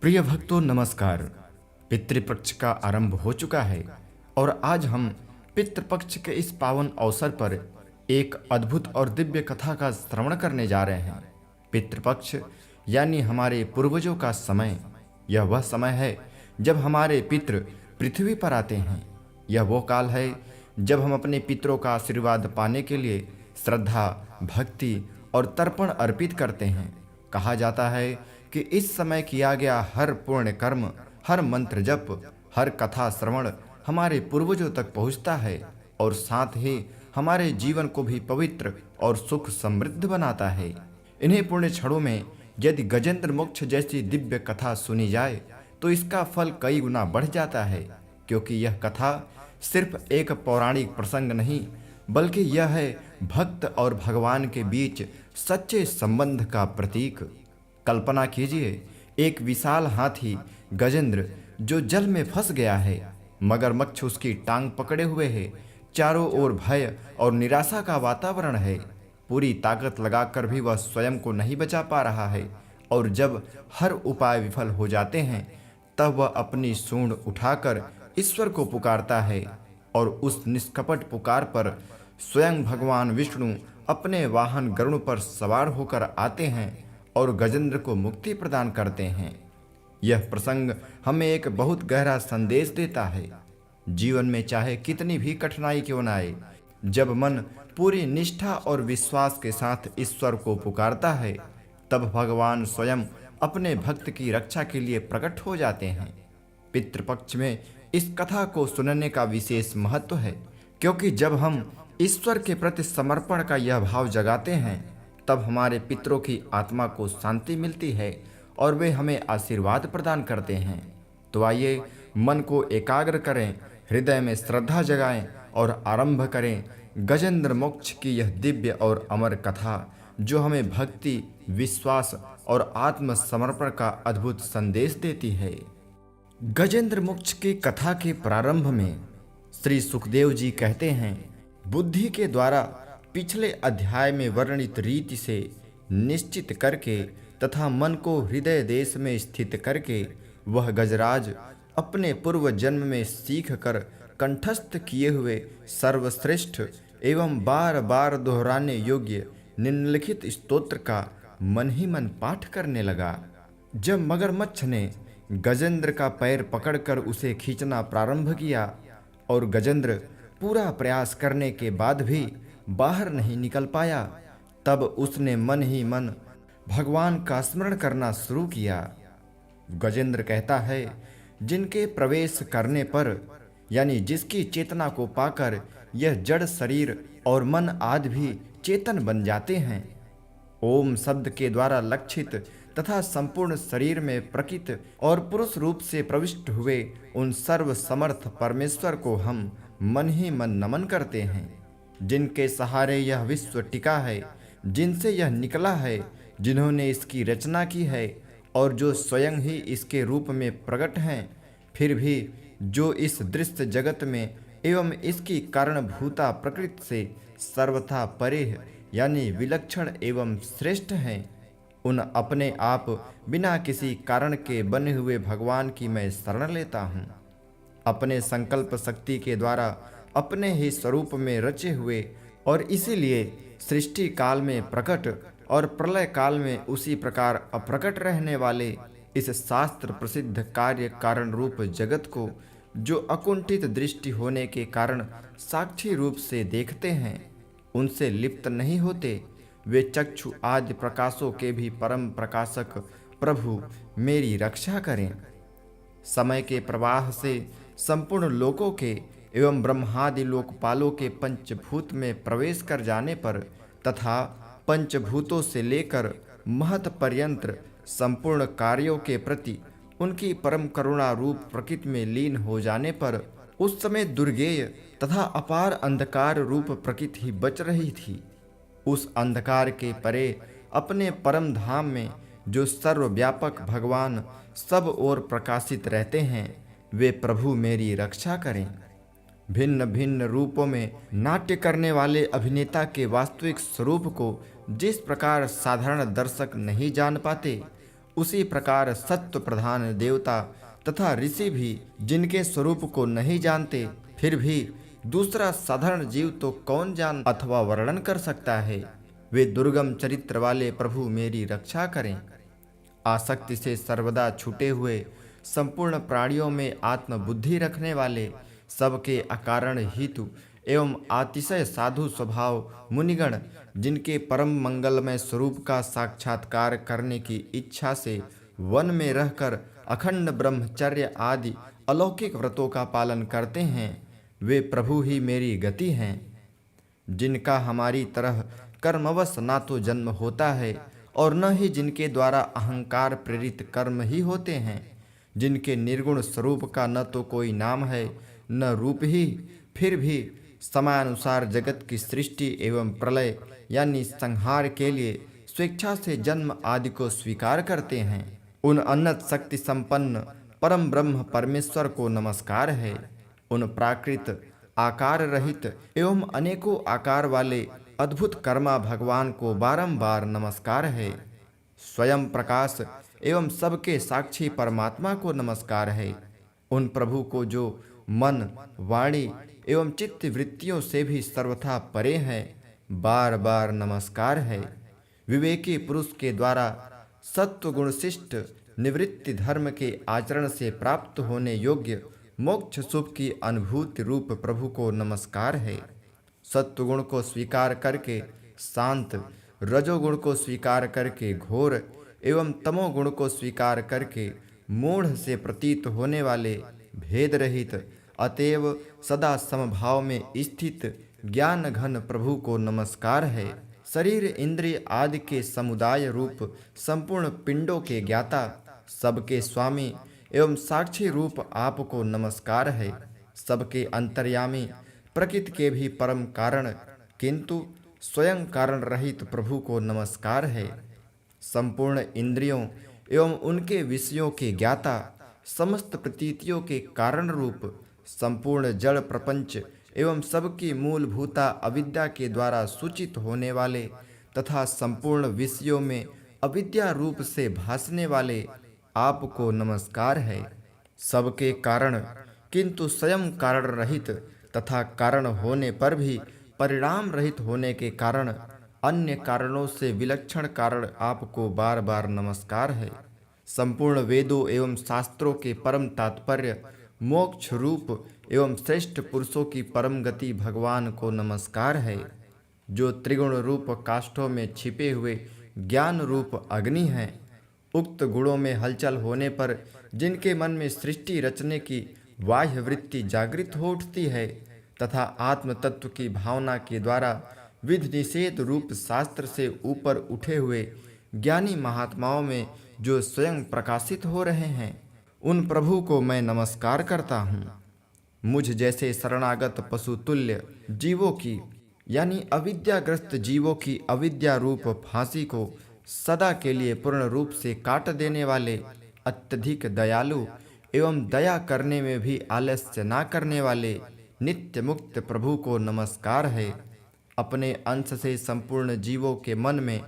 प्रिय भक्तों नमस्कार। पितृपक्ष का आरंभ हो चुका है और आज हम पितृपक्ष के इस पावन अवसर पर एक अद्भुत और दिव्य कथा का श्रवण करने जा रहे हैं। पितृपक्ष यानी हमारे पूर्वजों का समय। यह वह समय है जब हमारे पितृ पृथ्वी पर आते हैं। यह वो काल है जब हम अपने पितरों का आशीर्वाद पाने के लिए श्रद्धा, भक्ति और तर्पण अर्पित करते हैं। कहा जाता है कि इस समय किया गया हर पुण्य कर्म, हर मंत्र जप, हर कथा श्रवण हमारे पूर्वजों तक पहुंचता है और साथ ही हमारे जीवन को भी पवित्र और सुख समृद्ध बनाता है। इन्हीं पुण्य क्षणों में यदि गजेंद्र मोक्ष जैसी दिव्य कथा सुनी जाए तो इसका फल कई गुना बढ़ जाता है, क्योंकि यह कथा सिर्फ एक पौराणिक प्रसंग नहीं बल्कि यह है भक्त और भगवान के बीच सच्चे संबंध का प्रतीक। कल्पना कीजिए, एक विशाल हाथी गजेंद्र जो जल में फंस गया है। मगरमच्छ उसकी टांग पकड़े हुए है। चारों ओर भय और निराशा का वातावरण है। पूरी ताकत लगाकर भी वह स्वयं को नहीं बचा पा रहा है और जब हर उपाय विफल हो जाते हैं तब वह अपनी सूंड उठाकर ईश्वर को पुकारता है और उस निष्कपट पुकार पर स्वयं भगवान विष्णु अपने वाहन गरुड़ पर सवार होकर आते हैं और गजेंद्र को मुक्ति प्रदान करते हैं। यह प्रसंग हमें एक बहुत गहरा संदेश देता है। जीवन में चाहे कितनी भी कठिनाई क्यों न आए, जब मन पूरी निष्ठा और विश्वास के साथ ईश्वर को पुकारता है तब भगवान स्वयं अपने भक्त की रक्षा के लिए प्रकट हो जाते हैं। पितृपक्ष में इस कथा को सुनने का विशेष महत्व है, क्योंकि जब हम ईश्वर के प्रति समर्पण का यह भाव जगाते हैं तब हमारे पितरों की आत्मा को शांति मिलती है और वे हमें आशीर्वाद प्रदान करते हैं। तो आइए मन को एकाग्र करें, हृदय में श्रद्धा जगाएं और आरंभ करें गजेंद्र मोक्ष की यह दिव्य और अमर कथा, जो हमें भक्ति, विश्वास और आत्मसमर्पण का अद्भुत संदेश देती है। गजेंद्र मोक्ष की कथा के प्रारंभ में श्री सुखदेव जी कहते हैं, बुद्धि के द्वारा पिछले अध्याय में वर्णित रीति से निश्चित करके तथा मन को हृदय देश में स्थित करके वह गजराज अपने पूर्व जन्म में सीख कर कंठस्थ किए हुए सर्वश्रेष्ठ एवं बार बार दोहराने योग्य निम्नलिखित स्तोत्र का मन ही मन पाठ करने लगा। जब मगरमच्छ ने गजेंद्र का पैर पकड़कर उसे खींचना प्रारंभ किया और गजेंद्र पूरा प्रयास करने के बाद भी बाहर नहीं निकल पाया, तब उसने मन ही मन भगवान का स्मरण करना शुरू किया। गजेंद्र कहता है, जिनके प्रवेश करने पर यानी जिसकी चेतना को पाकर यह जड़ शरीर और मन आदि भी चेतन बन जाते हैं, ओम शब्द के द्वारा लक्षित तथा संपूर्ण शरीर में प्रकृत और पुरुष रूप से प्रविष्ट हुए उन सर्व समर्थ परमेश्वर को हम मन ही मन नमन करते हैं। जिनके सहारे यह विश्व टिका है, जिनसे यह निकला है, जिन्होंने इसकी रचना की है और जो स्वयं ही इसके रूप में प्रकट हैं, फिर भी जो इस दृश्य जगत में एवं इसकी कारणभूता प्रकृति से सर्वथा परे यानी विलक्षण एवं श्रेष्ठ हैं, उन अपने आप बिना किसी कारण के बने हुए भगवान की मैं शरण लेता हूँ। अपने संकल्प शक्ति के द्वारा अपने ही स्वरूप में रचे हुए और इसीलिए सृष्टि काल में प्रकट और प्रलय काल में उसी प्रकार अप्रकट रहने वाले इस शास्त्र प्रसिद्ध कार्य कारण रूप जगत को जो अकुंठित दृष्टि होने के कारण साक्षी रूप से देखते हैं, उनसे लिप्त नहीं होते, वे चक्षु आदि प्रकाशों के भी परम प्रकाशक प्रभु मेरी रक्षा करें। समय के प्रवाह से संपूर्ण लोकों के एवं ब्रह्मादि लोकपालों के पंचभूत में प्रवेश कर जाने पर तथा पंचभूतों से लेकर महत पर्यंत संपूर्ण कार्यों के प्रति उनकी परम करुणा रूप प्रकृति में लीन हो जाने पर उस समय दुर्गेय तथा अपार अंधकार रूप प्रकृति ही बच रही थी। उस अंधकार के परे अपने परम धाम में जो सर्वव्यापक भगवान सब ओर प्रकाशित रहते हैं, वे प्रभु मेरी रक्षा करें। भिन्न भिन्न रूपों में नाट्य करने वाले अभिनेता के वास्तविक स्वरूप को जिस प्रकार साधारण दर्शक नहीं जान पाते, उसी प्रकार सत्व प्रधान देवता तथा ऋषि भी जिनके स्वरूप को नहीं जानते, फिर भी दूसरा साधारण जीव तो कौन जान अथवा वर्णन कर सकता है। वे दुर्गम चरित्र वाले प्रभु मेरी रक्षा करें। आसक्ति से सर्वदा छूटे हुए, संपूर्ण प्राणियों में आत्मबुद्धि रखने वाले, सबके अकारण हितु एवं अतिशय साधु स्वभाव मुनिगण, जिनके परम मंगलमय स्वरूप का साक्षात्कार करने की इच्छा से वन में रहकर अखंड ब्रह्मचर्य आदि अलौकिक व्रतों का पालन करते हैं, वे प्रभु ही मेरी गति हैं। जिनका हमारी तरह कर्मवश ना तो जन्म होता है और न ही जिनके द्वारा अहंकार प्रेरित कर्म ही होते हैं, जिनके निर्गुण स्वरूप का न तो कोई नाम है न रूप ही, फिर भी समयानुसार जगत की सृष्टि एवं प्रलय यानी संहार के लिए स्वेच्छा से जन्म आदि को स्वीकार करते हैं, उन अनंत शक्ति संपन्न परम ब्रह्म परमेश्वर को नमस्कार है। उन प्राकृत आकार रहित एवं अनेकों आकार वाले अद्भुत कर्मा भगवान को बारंबार नमस्कार है। स्वयं प्रकाश एवं सबके साक्षी परमात्मा को नमस्कार है। उन प्रभु को जो मन, वाणी एवं चित्त वृत्तियों से भी सर्वथा परे है, बार बार नमस्कार है। विवेकी पुरुष के द्वारा सत्व गुणशिष्ट निवृत्ति धर्म के आचरण से प्राप्त होने योग्य मोक्ष सुख की अनुभूति रूप प्रभु को नमस्कार है। सत्वगुण को स्वीकार करके शांत, रजोगुण को स्वीकार करके घोर एवं तमोगुण को स्वीकार करके मूढ़ से प्रतीत होने वाले भेद रहित अतएव सदा समभाव में स्थित ज्ञान घन प्रभु को नमस्कार है। शरीर इंद्रिय आदि के समुदाय रूप संपूर्ण पिंडों के ज्ञाता, सबके स्वामी एवं साक्षी रूप आपको नमस्कार है। सबके अंतर्यामी, प्रकृति के भी परम कारण किंतु स्वयं कारण रहित प्रभु को नमस्कार है। संपूर्ण इंद्रियों एवं उनके विषयों के ज्ञाता, समस्त प्रतीतियों के कारण रूप, संपूर्ण जड़ प्रपंच एवं सबकी मूलभूता अविद्या के द्वारा सूचित होने वाले तथा संपूर्ण विषयों में अविद्या रूप से भासने वाले आपको नमस्कार है। सबके कारण किंतु स्वयं कारण रहित तथा कारण होने पर भी परिणाम रहित होने के कारण अन्य कारणों से विलक्षण कारण आपको बार बार नमस्कार है। संपूर्ण वेदों एवं शास्त्रों के परम तात्पर्य, मोक्ष रूप एवं श्रेष्ठ पुरुषों की परम गति भगवान को नमस्कार है। जो त्रिगुण रूप काष्ठों में छिपे हुए ज्ञान रूप अग्नि हैं, उक्त गुणों में हलचल होने पर जिनके मन में सृष्टि रचने की बाह्य वृत्ति जागृत हो उठती है तथा आत्म तत्व की भावना के द्वारा विधि निषेध रूप शास्त्र से ऊपर उठे हुए ज्ञानी महात्माओं में जो स्वयं प्रकाशित हो रहे हैं, उन प्रभु को मैं नमस्कार करता हूँ। मुझ जैसे शरणागत पशु तुल्य जीवों की यानी अविद्याग्रस्त जीवों की अविद्या रूप फांसी को सदा के लिए पूर्ण रूप से काट देने वाले, अत्यधिक दयालु एवं दया करने में भी आलस्य न करने वाले नित्य मुक्त प्रभु को नमस्कार है। अपने अंश से संपूर्ण जीवों के मन में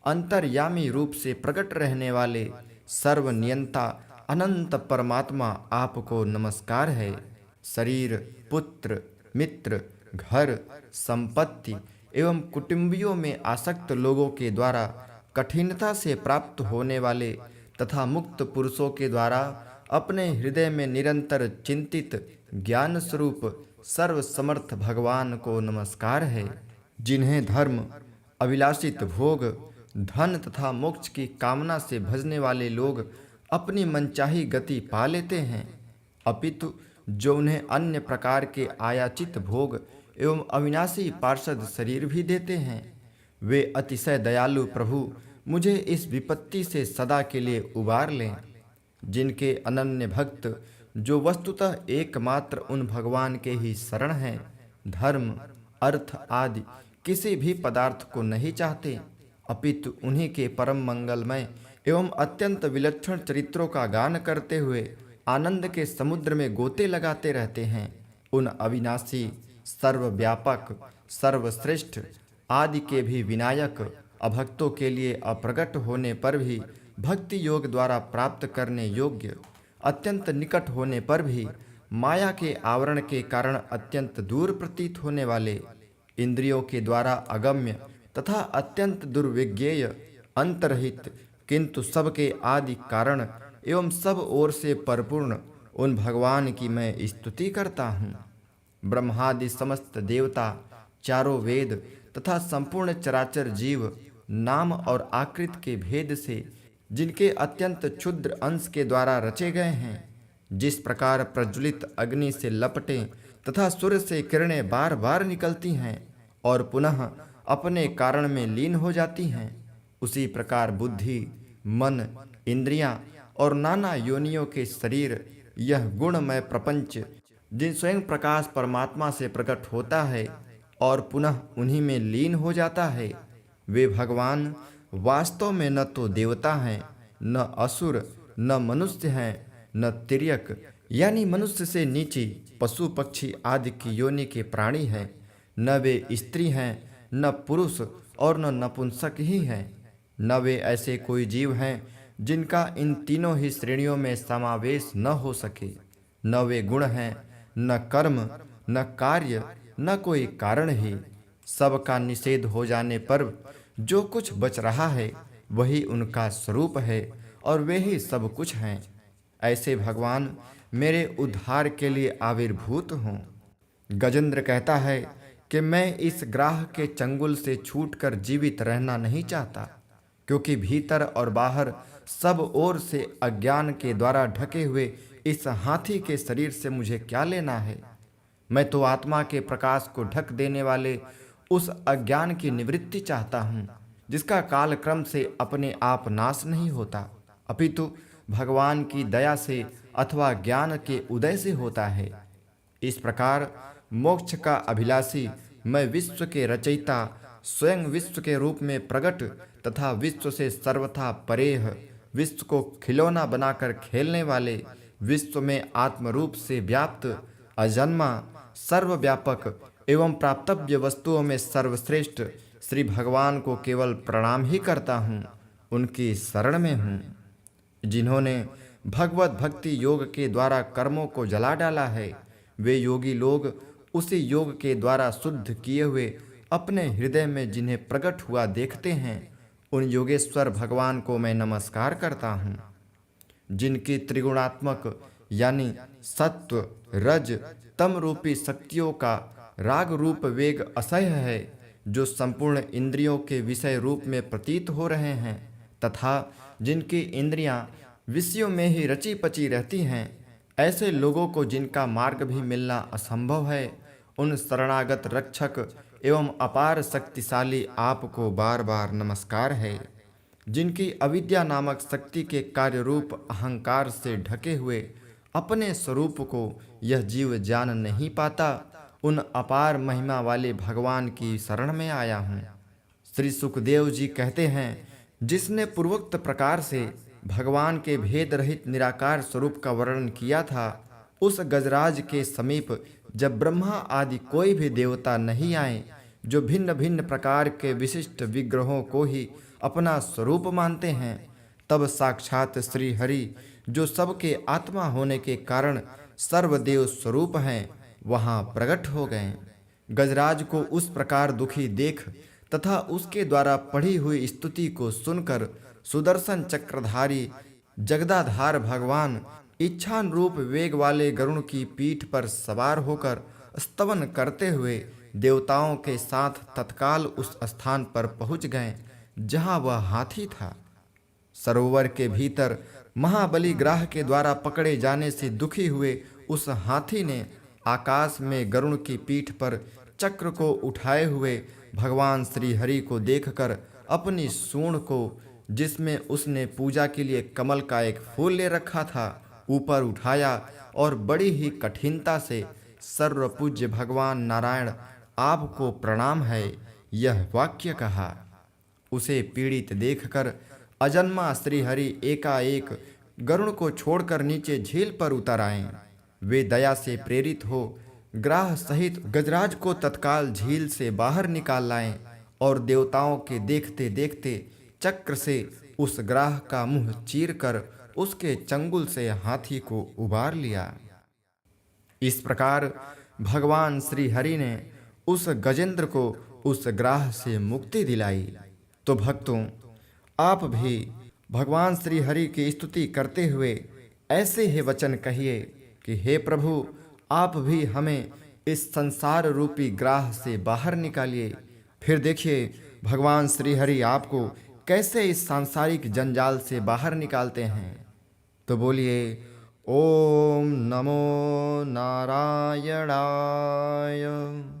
अंतर्यामी रूप से प्रकट रहने वाले सर्वनियंता अनंत परमात्मा आपको नमस्कार है। शरीर, पुत्र, मित्र, घर, संपत्ति एवं कुटुंबियों में आसक्त लोगों के द्वारा कठिनता से प्राप्त होने वाले तथा मुक्त पुरुषों के द्वारा अपने हृदय में निरंतर चिंतित ज्ञान स्वरूप सर्वसमर्थ भगवान को नमस्कार है। जिन्हें धर्म, अभिलाषित भोग, धन तथा मोक्ष की कामना से भजने वाले लोग अपनी मनचाही गति पा लेते हैं, अपितु जो उन्हें अन्य प्रकार के आयाचित भोग एवं अविनाशी पार्षद शरीर भी देते हैं, वे अतिशय दयालु प्रभु मुझे इस विपत्ति से सदा के लिए उबार लें। जिनके अनन्य भक्त जो वस्तुतः एकमात्र उन भगवान के ही शरण हैं, धर्म, अर्थ आदि किसी भी पदार्थ को नहीं चाहते, अपितु उन्हीं के परम मंगलमय एवं अत्यंत विलक्षण चरित्रों का गान करते हुए आनंद के समुद्र में गोते लगाते रहते हैं, उन अविनाशी, सर्वव्यापक, सर्वश्रेष्ठ आदि के भी विनायक, अभक्तों के लिए अप्रगट होने पर भी भक्ति योग द्वारा प्राप्त करने योग्य, अत्यंत निकट होने पर भी माया के आवरण के कारण अत्यंत दूर प्रतीत होने वाले, इंद्रियों के द्वारा अगम्य तथा अत्यंत दुर्विज्ञेय, अंतरहित किंतु सबके आदि कारण एवं सब ओर से परिपूर्ण उन भगवान की मैं स्तुति करता हूँ। ब्रह्मादि समस्त देवता, चारों वेद तथा संपूर्ण चराचर जीव नाम और आकृति के भेद से जिनके अत्यंत क्षुद्र अंश के द्वारा रचे गए हैं, जिस प्रकार प्रज्वलित अग्नि से लपटें तथा सूर्य से किरणें बार बार निकलती हैं और पुनः अपने कारण में लीन हो जाती हैं, उसी प्रकार बुद्धि, मन, इंद्रियां और नाना योनियों के शरीर, यह गुणमय प्रपंच जिन स्वयं प्रकाश परमात्मा से प्रकट होता है और पुनः उन्हीं में लीन हो जाता है, वे भगवान वास्तव में न तो देवता हैं, न असुर, न मनुष्य हैं, न तिर्यक यानी मनुष्य से नीचे पशु पक्षी आदि की योनि के प्राणी हैं, न वे स्त्री हैं, न पुरुष और न नपुंसक ही हैं, न वे ऐसे कोई जीव हैं जिनका इन तीनों ही श्रेणियों में समावेश न हो सके, न वे गुण हैं, न कर्म, न कार्य, न कोई कारण ही। सबका निषेध हो जाने पर जो कुछ बच रहा है वही उनका स्वरूप है और वे ही सब कुछ हैं। ऐसे भगवान मेरे उद्धार के लिए आविर्भूत हों। गजेंद्र कहता है कि मैं इस ग्राह के चंगुल से छूटकर जीवित रहना नहीं चाहता, क्योंकि भीतर और बाहर सब ओर से अज्ञान के द्वारा ढके हुए इस हाथी के शरीर से मुझे क्या लेना है। मैं तो आत्मा के प्रकाश को ढक देने वाले उस अज्ञान की निवृत्ति चाहता हूँ, जिसका काल क्रम से अपने आप नाश नहीं होता, अपितु भगवान की दया से अथवा ज्ञान के उदय से होता है। इस प्रकार मोक्ष का अभिलाषी मैं विश्व के रचयिता, स्वयं विश्व के रूप में प्रकट तथा विश्व से सर्वथा परेह, विश्व को खिलौना बनाकर खेलने वाले, विश्व में आत्मरूप से व्याप्त, अजन्मा, सर्वव्यापक एवं प्राप्तव्य वस्तुओं में सर्वश्रेष्ठ श्री भगवान को केवल प्रणाम ही करता हूँ, उनकी शरण में हूँ। जिन्होंने भगवत भक्ति योग के द्वारा कर्मों को जला डाला है, वे योगी लोग उसी योग के द्वारा शुद्ध किए हुए अपने हृदय में जिन्हें प्रकट हुआ देखते हैं, उन योगेश्वर भगवान को मैं नमस्कार करता हूँ। जिनकी त्रिगुणात्मक यानी सत्व, रज, तम रूपी शक्तियों का राग रूप वेग असह्य है, जो संपूर्ण इंद्रियों के विषय रूप में प्रतीत हो रहे हैं, तथा जिनकी इंद्रियां विषयों में ही रची पची रहती हैं, ऐसे लोगों को जिनका मार्ग भी मिलना असंभव है, उन शरणागत रक्षक एवं अपार शक्तिशाली आपको बार बार नमस्कार है। जिनकी अविद्या नामक शक्ति के कार्य रूप अहंकार से ढके हुए अपने स्वरूप को यह जीव जान नहीं पाता, उन अपार महिमा वाले भगवान की शरण में आया हूँ। श्री सुखदेव जी कहते हैं, जिसने पूर्वोक्त प्रकार से भगवान के भेद रहित निराकार स्वरूप का वर्णन किया था, उस गजराज के समीप जब ब्रह्मा आदि कोई भी देवता नहीं आए, जो भिन्न भिन्न प्रकार के विशिष्ट विग्रहों को ही अपना स्वरूप मानते हैं, तब साक्षात श्री हरि, जो सबके आत्मा होने के कारण सर्वदेव स्वरूप हैं, वहाँ प्रकट हो गए। गजराज को उस प्रकार दुखी देख तथा उसके द्वारा पढ़ी हुई स्तुति को सुनकर सुदर्शन चक्रधारी जगदाधार भगवान इच्छानुरूप वेग वाले गरुण की पीठ पर सवार होकर स्तवन करते हुए देवताओं के साथ तत्काल उस स्थान पर पहुंच गए जहां वह हाथी था। सरोवर के भीतर महाबली ग्राह के द्वारा पकड़े जाने से दुखी हुए उस हाथी ने आकाश में गरुण की पीठ पर चक्र को उठाए हुए भगवान श्री हरि को देखकर अपनी सूंड को, जिसमें उसने पूजा के लिए कमल का एक फूल ले रखा था, ऊपर उठाया और बड़ी ही कठिनता से सर्वपूज्य भगवान नारायण आपको प्रणाम है, यह वाक्य कहा। उसे पीड़ित देखकर अजन्मा श्री हरि एकाएक गरुण को छोड़कर नीचे झील पर उतर आए। वे दया से प्रेरित हो ग्राह सहित गजराज को तत्काल झील से बाहर निकाल लाएं और देवताओं के देखते देखते चक्र से उस ग्राह का मुंह चीरकर उसके चंगुल से हाथी को उबार लिया। इस प्रकार भगवान श्री हरि ने उस गजेंद्र को उस ग्राह से मुक्ति दिलाई। तो भक्तों, आप भी भगवान श्री हरि की स्तुति करते हुए ऐसे ही वचन कहिए कि हे प्रभु, आप भी हमें इस संसार रूपी ग्राह से बाहर निकालिए। फिर देखिए भगवान श्री हरि आपको कैसे इस सांसारिक जंजाल से बाहर निकालते हैं। तो बोलिए ओम नमो नारायणाय।